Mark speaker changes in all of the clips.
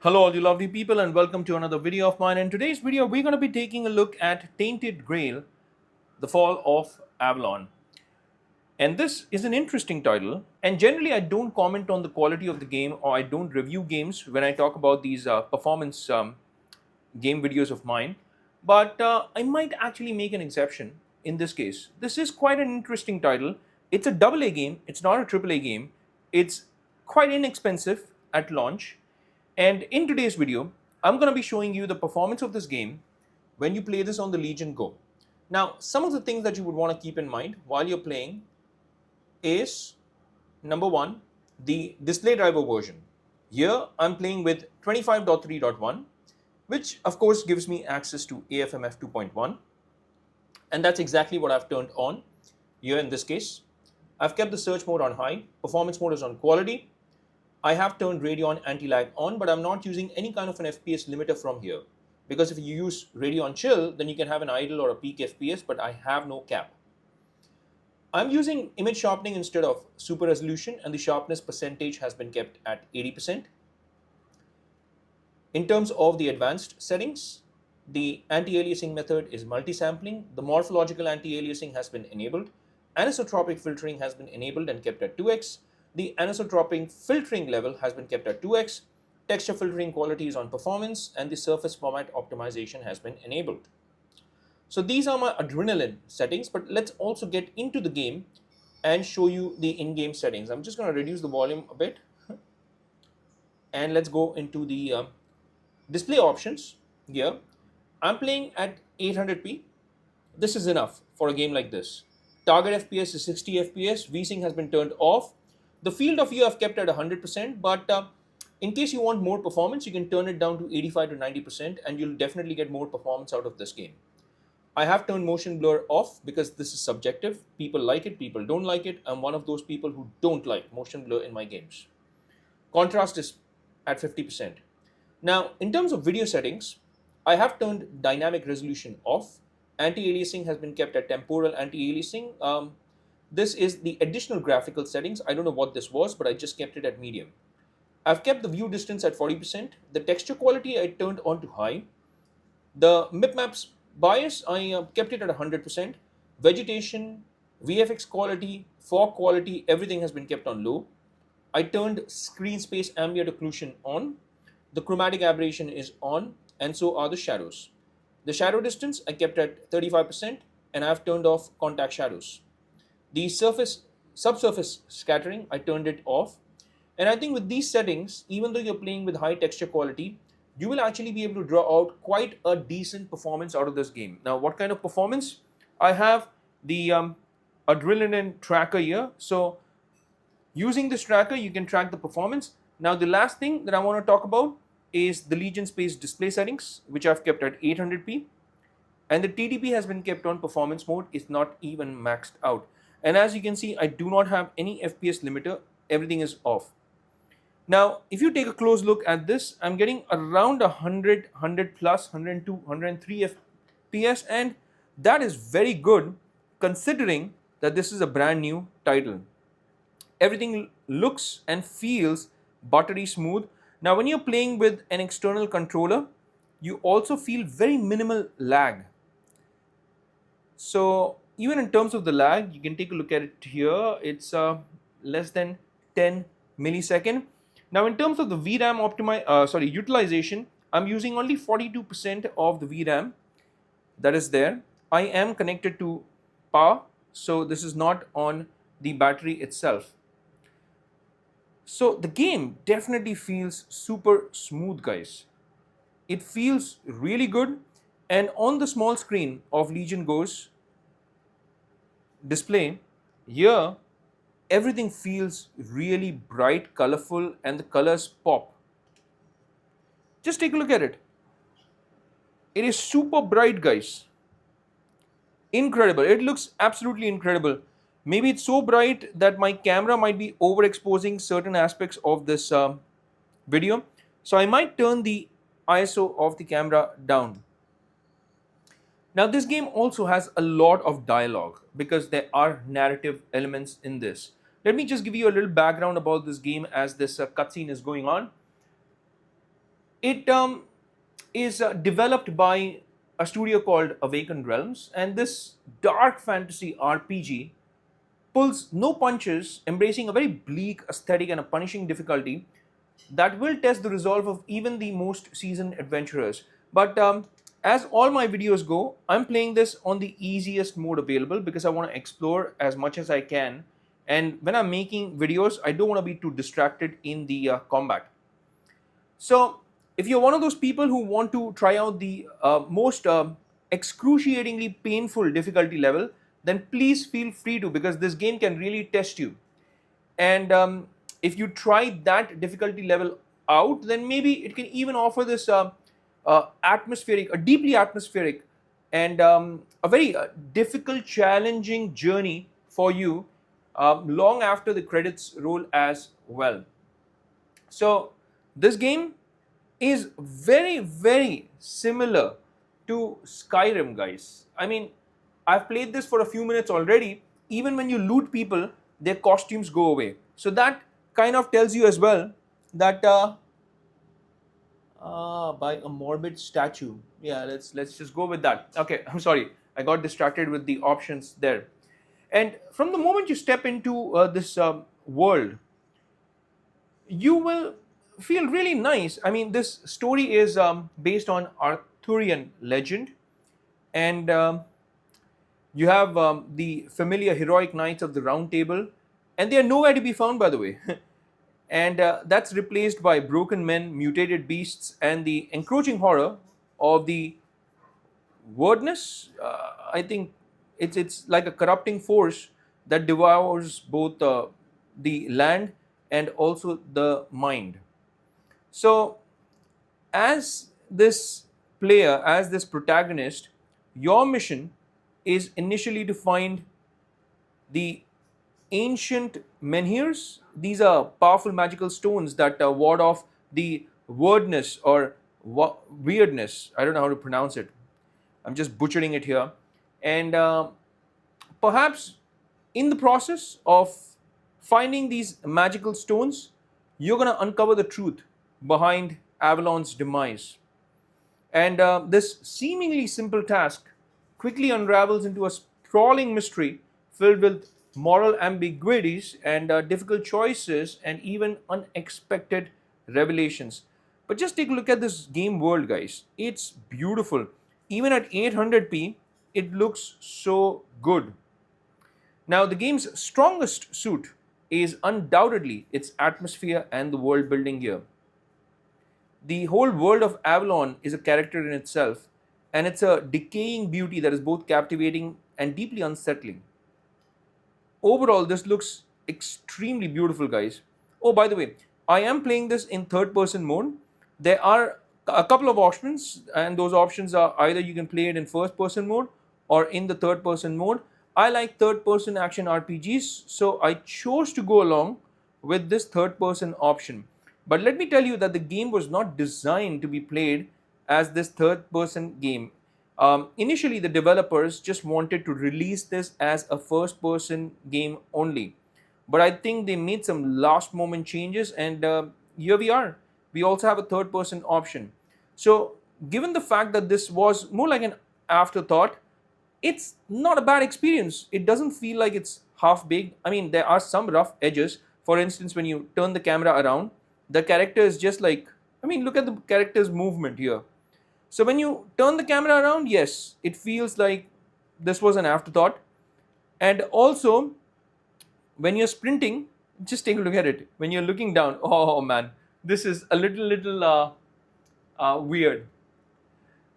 Speaker 1: Hello all you lovely people and welcome to another video of mine. In today's video we're going to be taking a look at Tainted Grail, the Fall of Avalon. And this is an interesting title, and generally I don't comment on the quality of the game or I don't review games when I talk about these performance game videos of mine. But I might actually make an exception in this case. This is quite an interesting title. It's a AA game, it's not a AAA game. It's quite inexpensive at launch. And in today's video, I'm going to be showing you the performance of this game when you play this on the Legion Go. Now, some of the things that you would want to keep in mind while you're playing is, number one, the display driver version. Here, I'm playing with 25.3.1, which of course gives me access to AFMF 2.1. And that's exactly what I've turned on here in this case. I've kept the search mode on high, performance mode is on quality. I have turned Radeon anti-lag on, but I'm not using any kind of an FPS limiter from here. Because if you use Radeon chill, then you can have an idle or a peak FPS, but I have no cap. I'm using image sharpening instead of super resolution, and the sharpness percentage has been kept at 80%. In terms of the advanced settings, the anti-aliasing method is multi-sampling, the morphological anti-aliasing has been enabled, anisotropic filtering has been enabled and kept at 2x, the anisotropic filtering level has been kept at 2x, texture filtering quality is on performance, and the surface format optimization has been enabled. So these are my adrenaline settings, but let's also get into the game and show you the in-game settings. I'm just going to reduce the volume a bit and let's go into the display options here. I'm playing at 800p. This is enough for a game like this. Target FPS is 60 FPS, VSync has been turned off. The field of view I've kept at 100%, but in case you want more performance, you can turn it down to 85 to 90% and you'll definitely get more performance out of this game. I have turned motion blur off because this is subjective. People like it, people don't like it. I'm one of those people who don't like motion blur in my games. Contrast is at 50%. Now, in terms of video settings, I have turned dynamic resolution off. Anti-aliasing has been kept at temporal anti-aliasing. This is the additional graphical settings. I don't know what this was, but I just kept it at medium. I've kept the view distance at 40%. The texture quality I turned on to high. The mipmaps bias, I kept it at 100%. Vegetation, VFX quality, fog quality, everything has been kept on low. I turned screen space ambient occlusion on. The chromatic aberration is on, and so are the shadows. The shadow distance I kept at 35%, and I've turned off contact shadows. The subsurface scattering, I turned it off. And I think with these settings, even though you're playing with high texture quality, you will actually be able to draw out quite a decent performance out of this game. Now, what kind of performance? I have the adrenaline tracker here. So using this tracker, you can track the performance. Now, the last thing that I want to talk about is the Legion Space display settings, which I've kept at 800p. And the TDP has been kept on performance mode, it's not even maxed out. And as you can see, I do not have any FPS limiter, everything is off. Now, if you take a close look at this, I'm getting around 100, 100 plus, 102, 103 FPS, and that is very good considering that this is a brand new title. Everything looks and feels buttery smooth. Now, when you're playing with an external controller, you also feel very minimal lag. So even in terms of the lag, you can take a look at it here. It's less than 10 millisecond. Now, in terms of the VRAM utilization, I'm using only 42% of the VRAM that is there. I am connected to power, so this is not on the battery itself. So the game definitely feels super smooth, guys. It feels really good, and on the small screen of Legion Go's display here, everything feels really bright, colorful, and the colors pop. Just take a look at it. It is super bright, guys. Incredible. It looks absolutely incredible. Maybe it's so bright that my camera might be overexposing certain aspects of this video. So I might turn the ISO of the camera down. Now, this game also has a lot of dialogue because there are narrative elements in this. Let me just give you a little background about this game as this cutscene is going on. It is developed by a studio called Awakened Realms, and this dark fantasy RPG pulls no punches, embracing a very bleak aesthetic and a punishing difficulty that will test the resolve of even the most seasoned adventurers. But as all my videos go, I'm playing this on the easiest mode available because I want to explore as much as I can. And when I'm making videos, I don't want to be too distracted in the combat. So, if you're one of those people who want to try out the most excruciatingly painful difficulty level, then please feel free to, because this game can really test you. And if you try that difficulty level out, then maybe it can even offer this a deeply atmospheric and a very difficult, challenging journey for you long after the credits roll as well. So, this game is very, very similar to Skyrim, guys. I mean, I've played this for a few minutes already. Even when you loot people, their costumes go away. So that kind of tells you as well that by a morbid statue. Yeah, let's just go with that. Okay, I'm sorry, I got distracted with the options there. And from the moment you step into this world, you will feel really nice. I mean, this story is based on Arthurian legend, and you have the familiar heroic knights of the Round Table, and they are nowhere to be found, by the way. And that's replaced by broken men, mutated beasts, and the encroaching horror of the wordness. I think it's like a corrupting force that devours both the land and also the mind. So, as this player, as this protagonist, your mission is initially to find the ancient menhirs. These are powerful magical stones that ward off the wordness or weirdness. I don't know how to pronounce it. I'm just butchering it here. And perhaps in the process of finding these magical stones, you're going to uncover the truth behind Avalon's demise. And this seemingly simple task quickly unravels into a sprawling mystery filled with moral ambiguities and difficult choices and even unexpected revelations. But just take a look at this game world, guys. It's beautiful. Even at 800p, it looks so good. Now, the game's strongest suit is undoubtedly its atmosphere and the world building here. The whole world of Avalon is a character in itself, and it's a decaying beauty that is both captivating and deeply unsettling. Overall, this looks extremely beautiful, guys. Oh, by the way, I am playing this in third person mode. There are a couple of options, and those options are either you can play it in first person mode or in the third person mode. I like third person action RPGs, so I chose to go along with this third person option. But let me tell you that the game was not designed to be played as this third person game. Initially, the developers just wanted to release this as a first person game only. But I think they made some last moment changes, and here we are. We also have a third person option. So, given the fact that this was more like an afterthought, it's not a bad experience. It doesn't feel like it's half baked. I mean, there are some rough edges. For instance, when you turn the camera around, the character is just like, I mean, look at the character's movement here. So when you turn the camera around, yes, it feels like this was an afterthought. And also, when you're sprinting, just take a look at it. When you're looking down, oh man, this is a little weird.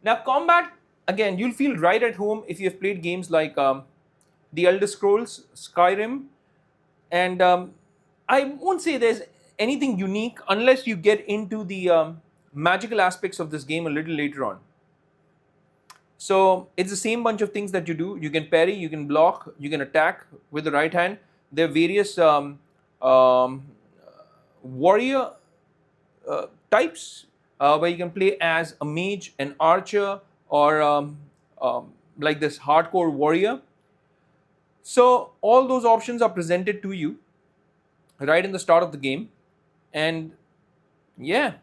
Speaker 1: Now, combat, again, you'll feel right at home if you've played games like The Elder Scrolls, Skyrim, and I won't say there's anything unique unless you get into the magical aspects of this game a little later on. So it's the same bunch of things that you do. You can parry, you can block, you can attack with the right hand. There are various warrior types where you can play as a mage, an archer, or like this hardcore warrior. So all those options are presented to you right in the start of the game, and yeah,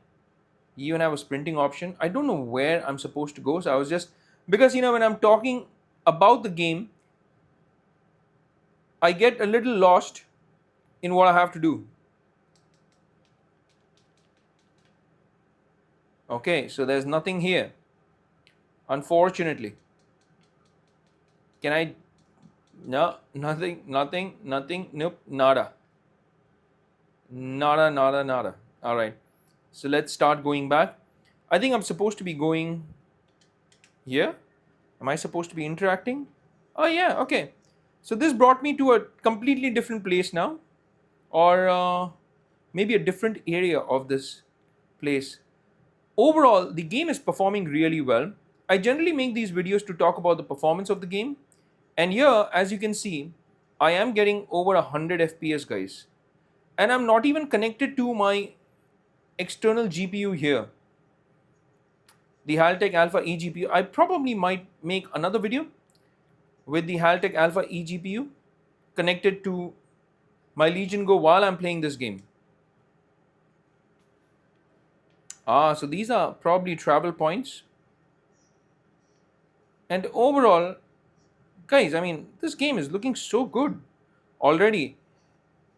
Speaker 1: You even have a sprinting option. I don't know where I'm supposed to go, so I was just, because when I'm talking about the game, I get a little lost in what I have to do. Okay, so there's nothing here, unfortunately. Can I? No, nothing, nothing, nothing, nope, nada. Nada, nada, nada. All right. So let's start going back. I think I'm supposed to be going here. Am I supposed to be interacting? Oh, yeah, okay. So this brought me to a completely different place now, or maybe a different area of this place. Overall, the game is performing really well. I generally make these videos to talk about the performance of the game. And here, as you can see, I am getting over 100 FPS, guys. And I'm not even connected to my external GPU here, the Haltech Alpha eGPU. I probably might make another video with the Haltech Alpha eGPU connected to my Legion Go while I'm playing this game. So these are probably travel points. And overall, guys, I mean, this game is looking so good already.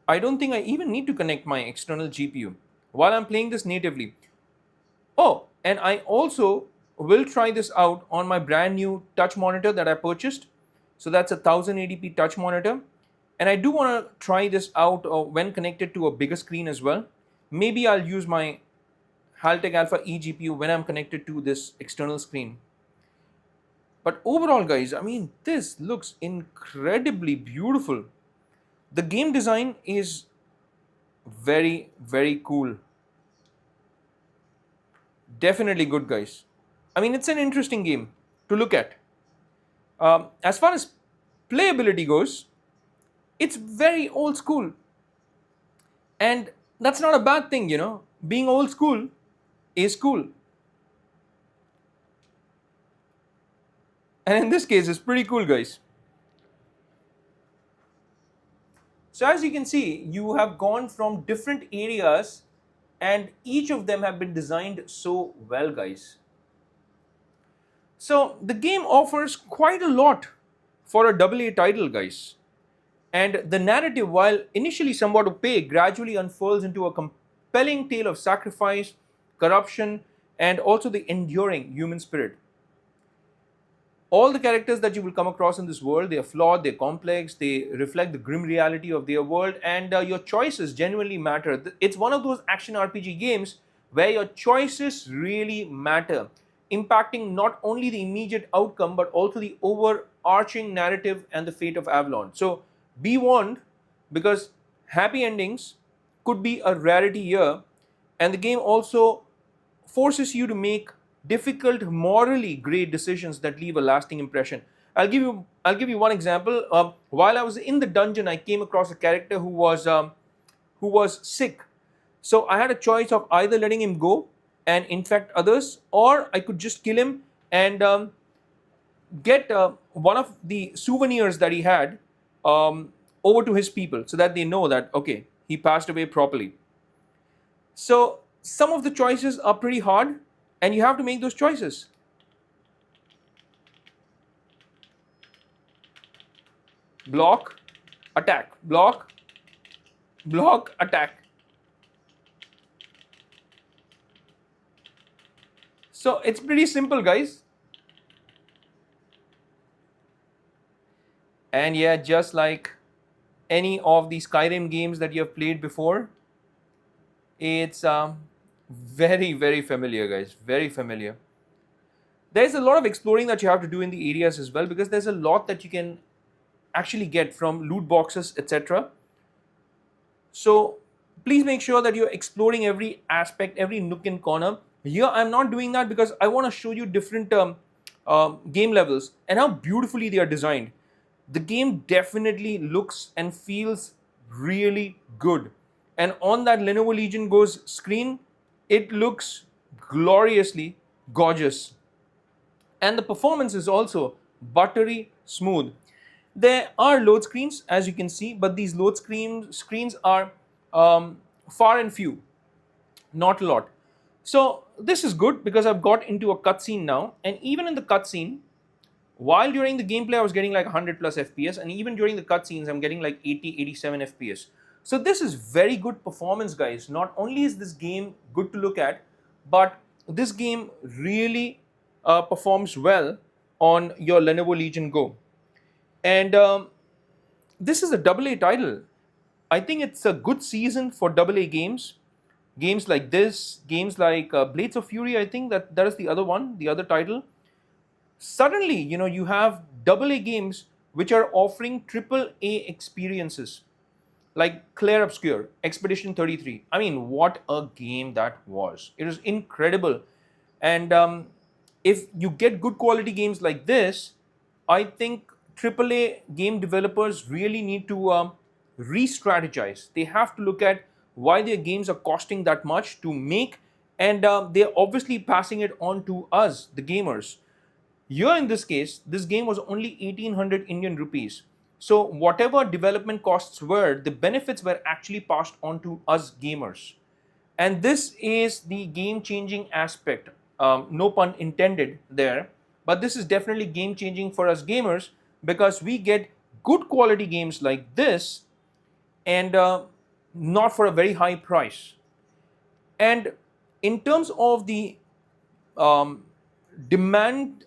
Speaker 1: I don't think I even need to connect my external GPU while I'm playing this natively. Oh, and I also will try this out on my brand new touch monitor that I purchased. So that's a 1080p touch monitor. And I do want to try this out when connected to a bigger screen as well. Maybe I'll use my Haltech Alpha eGPU when I'm connected to this external screen. But overall, guys, I mean, this looks incredibly beautiful. The game design is very, very cool. Definitely good, guys. I mean, it's an interesting game to look at. As far as playability goes, it's very old school. And that's not a bad thing. Being old school is cool. And in this case, it's pretty cool, guys. So as you can see, you have gone from different areas and each of them have been designed so well, guys. So the game offers quite a lot for a AA title, guys. And the narrative, while initially somewhat opaque, gradually unfurls into a compelling tale of sacrifice, corruption, and also the enduring human spirit. All the characters that you will come across in this world, they are flawed, they're complex, they reflect the grim reality of their world, and your choices genuinely matter. It's one of those action RPG games where your choices really matter, impacting not only the immediate outcome but also the overarching narrative and the fate of Avalon. So be warned, because happy endings could be a rarity here, and the game also forces you to make difficult, morally great decisions that leave a lasting impression. I'll give you one example. While I was in the dungeon, I came across a character who was sick. So I had a choice of either letting him go and infect others, or I could just kill him and get one of the souvenirs that he had over to his people, so that they know that okay, he passed away properly. So some of the choices are pretty hard, and you have to make those choices. Block, attack, block, block, attack. So it's pretty simple, guys. And yeah, just like any of the Skyrim games that you have played before, it's very, very familiar, guys. Very familiar. There's a lot of exploring that you have to do in the areas as well, because there's a lot that you can actually get from loot boxes, etc. So please make sure that you're exploring every aspect, every nook and corner. Here I'm not doing that because I want to show you different game levels and how beautifully they are designed. The game definitely looks and feels really good. And on that Lenovo Legion Go's screen, it looks gloriously gorgeous. And the performance is also buttery smooth. There are load screens, as you can see, but these screens are far and few, not a lot. So this is good because I've got into a cutscene now, and even in the cutscene, while during the gameplay I was getting like 100 plus FPS, and even during the cutscenes I'm getting like 80, 87 FPS. So this is very good performance, guys. Not only is this game good to look at, but this game really performs well on your Lenovo Legion Go. And this is a AA title. I think it's a good season for AA games. Games like this, games like Blades of Fury, I think that is the other one, the other title. Suddenly, you have AA games which are offering AAA experiences like Clair Obscure, Expedition 33. I mean, what a game that was. It was incredible. And if you get good quality games like this, I think AAA game developers really need to re-strategize. They have to look at why their games are costing that much to make, and they're obviously passing it on to us, the gamers. Here in this case, this game was only 1800 Indian rupees. So whatever development costs were, the benefits were actually passed on to us gamers. And this is the game-changing aspect. No pun intended there. But this is definitely game-changing for us gamers because we get good quality games like this and not for a very high price. And in terms of the demand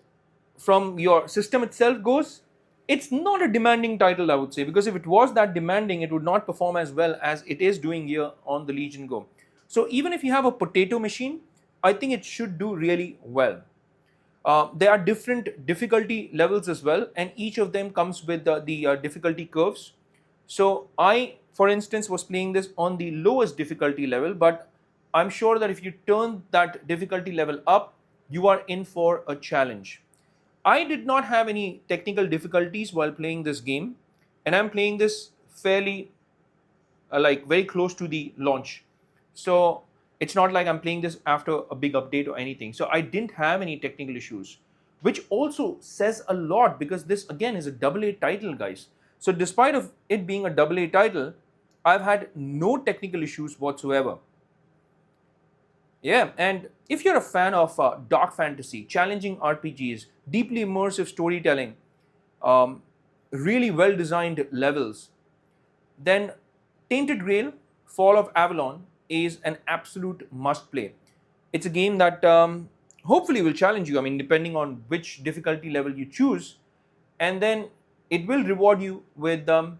Speaker 1: from your system itself goes, it's not a demanding title, I would say, because if it was that demanding, it would not perform as well as it is doing here on the Legion Go. So even if you have a potato machine, I think it should do really well. There are different difficulty levels as well, and each of them comes with the difficulty curves. So I, for instance, was playing this on the lowest difficulty level, but I'm sure that if you turn that difficulty level up, you are in for a challenge. I did not have any technical difficulties while playing this game, and I'm playing this fairly like very close to the launch. So it's not like I'm playing this after a big update or anything. So I didn't have any technical issues, which also says a lot because this again is a AA title, guys. So despite of it being a AA title, I've had no technical issues whatsoever. Yeah, and if you're a fan of dark fantasy, challenging RPGs, deeply immersive storytelling, really well designed levels, then Tainted Grail, Fall of Avalon is an absolute must play. It's a game that hopefully will challenge you, I mean, depending on which difficulty level you choose, and then it will reward you with a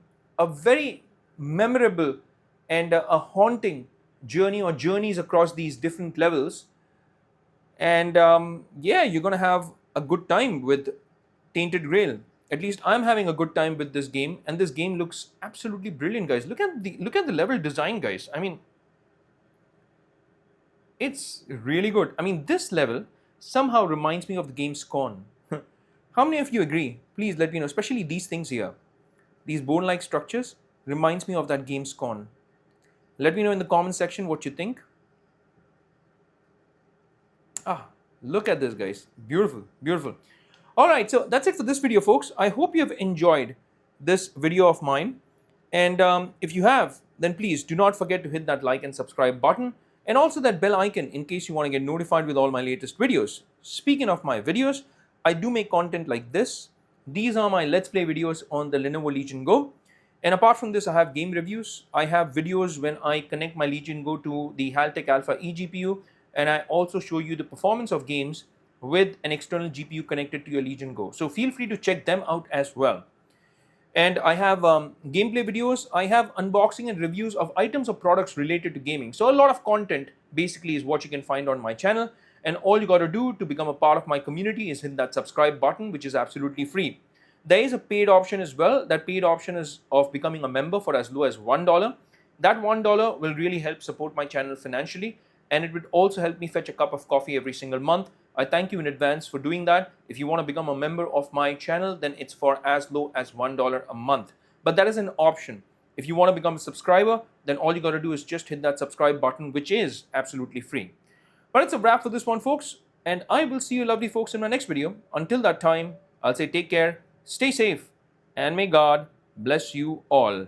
Speaker 1: very memorable and a haunting journey or journeys across these different levels. And yeah, you're gonna have a good time with Tainted Grail. At least I'm having a good time with this game, and this game looks absolutely brilliant, guys. Look at the level design, guys. I mean, it's really good. I mean, this level somehow reminds me of the game Scorn. How many of you agree? Please let me know, especially these things here. These bone-like structures reminds me of that game Scorn. Let me know in the comment section what you think. Look at this, guys. Beautiful, beautiful. All right, so that's it for this video, folks. I hope you have enjoyed this video of mine. And if you have, then please do not forget to hit that like and subscribe button and also that bell icon in case you want to get notified with all my latest videos. Speaking of my videos, I do make content like this. These are my Let's Play videos on the Lenovo Legion Go. And apart from this, I have game reviews. I have videos when I connect my Legion Go to the Haltech Alpha eGPU, and I also show you the performance of games with an external GPU connected to your Legion Go. So feel free to check them out as well. And I have gameplay videos. I have unboxing and reviews of items or products related to gaming. So a lot of content basically is what you can find on my channel. And all you got to do to become a part of my community is hit that subscribe button, which is absolutely free. There is a paid option as well. That paid option is of becoming a member for as low as $1. That $1 will really help support my channel financially, and it would also help me fetch a cup of coffee every single month. I thank you in advance for doing that. If you want to become a member of my channel, then it's for as low as $1 a month. But that is an option. If you want to become a subscriber, then all you got to do is just hit that subscribe button, which is absolutely free. But it's a wrap for this one, folks, and I will see you lovely folks in my next video. Until that time, I'll say take care, stay safe, and may God bless you all.